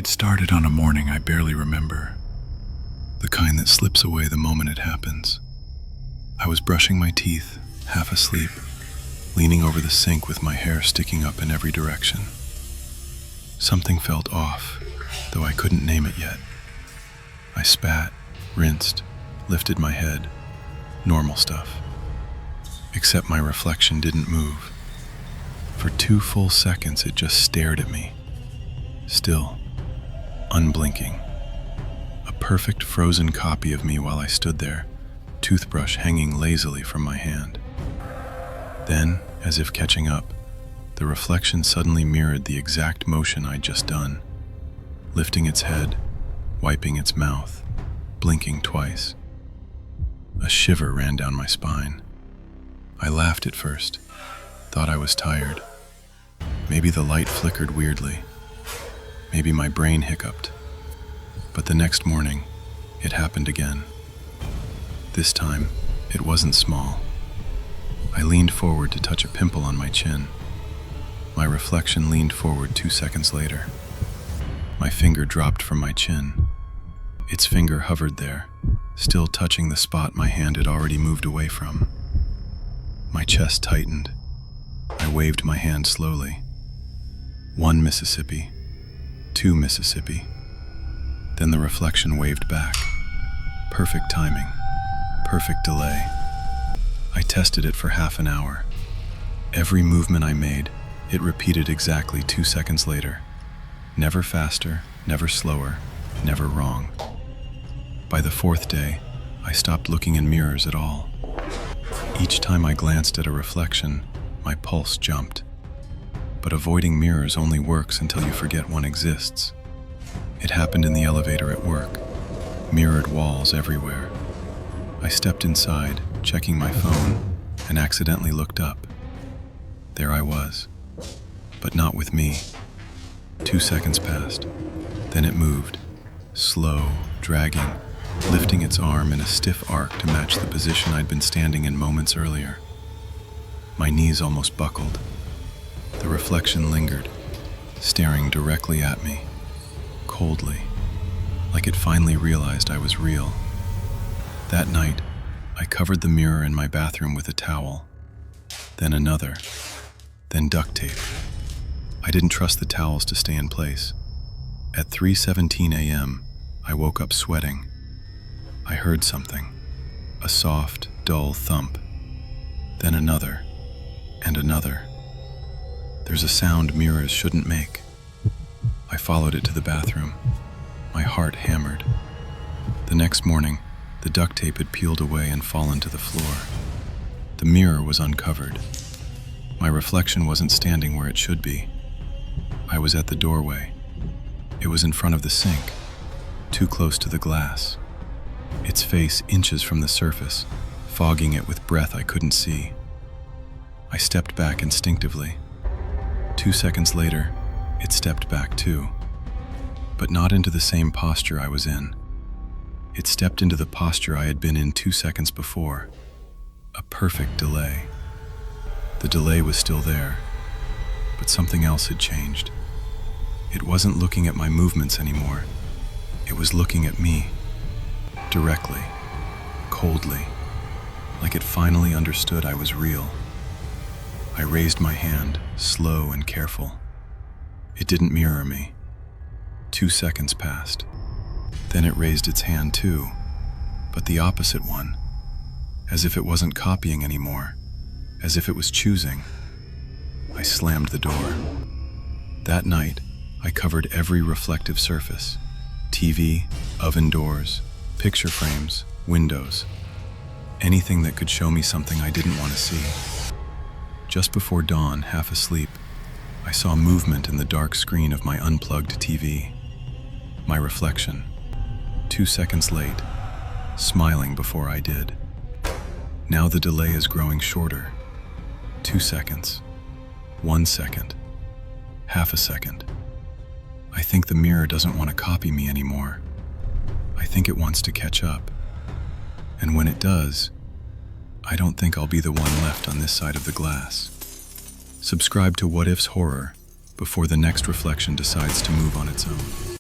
It started on a morning I barely remember, the kind that slips away the moment it happens. I was brushing my teeth, half asleep, leaning over the sink with my hair sticking up in every direction. Something felt off, though I couldn't name it yet. I spat, rinsed, lifted my head. Normal stuff. Except my reflection didn't move. For 2 full seconds it just stared at me. Still, unblinking. A perfect frozen copy of me while I stood there, toothbrush hanging lazily from my hand. Then, as if catching up, the reflection suddenly mirrored the exact motion I'd just done, lifting its head, wiping its mouth, blinking twice. A shiver ran down my spine. I laughed at first, thought I was tired. Maybe the light flickered weirdly. Maybe my brain hiccuped. But the next morning, it happened again. This time, it wasn't small. I leaned forward to touch a pimple on my chin. My reflection leaned forward 2 seconds later. My finger dropped from my chin. Its finger hovered there, still touching the spot my hand had already moved away from. My chest tightened. I waved my hand slowly. 1 Mississippi, 2 Mississippi. Then the reflection waved back. Perfect timing, perfect delay. I tested it for half an hour. Every movement I made, it repeated exactly 2 seconds later. Never faster, never slower, never wrong. By the 4th day, I stopped looking in mirrors at all. Each time I glanced at a reflection, my pulse jumped. But avoiding mirrors only works until you forget one exists. It happened in the elevator at work. Mirrored walls everywhere. I stepped inside, checking my phone, and accidentally looked up. There I was, but not with me. 2 seconds passed. Then it moved, slow, dragging, lifting its arm in a stiff arc to match the position I'd been standing in moments earlier. My knees almost buckled. The reflection lingered, staring directly at me, coldly, like it finally realized I was real. That night, I covered the mirror in my bathroom with a towel, then another, then duct tape. I didn't trust the towels to stay in place. At 3:17 a.m., I woke up sweating. I heard something, a soft, dull thump, then another, and another. There's a sound mirrors shouldn't make. I followed it to the bathroom. My heart hammered. The next morning, the duct tape had peeled away and fallen to the floor. The mirror was uncovered. My reflection wasn't standing where it should be. I was at the doorway. It was in front of the sink, too close to the glass. Its face inches from the surface, fogging it with breath I couldn't see. I stepped back instinctively. 2 seconds later, it stepped back too, but not into the same posture I was in. It stepped into the posture I had been in 2 seconds before. A perfect delay. The delay was still there, but something else had changed. It wasn't looking at my movements anymore. It was looking at me, directly, coldly, like it finally understood I was real. I raised my hand, slow and careful. It didn't mirror me. 2 seconds passed. Then it raised its hand too, but the opposite one, as if it wasn't copying anymore, as if it was choosing. I slammed the door. That night, I covered every reflective surface: TV, oven doors, picture frames, windows, anything that could show me something I didn't want to see. Just before dawn, half asleep, I saw movement in the dark screen of my unplugged TV. My reflection, 2 seconds late, smiling before I did. Now the delay is growing shorter. 2 seconds, 1 second, half a second. I think the mirror doesn't want to copy me anymore. I think it wants to catch up. And when it does, I don't think I'll be the one left on this side of the glass. Subscribe to Ifs Horror before the next reflection decides to move on its own.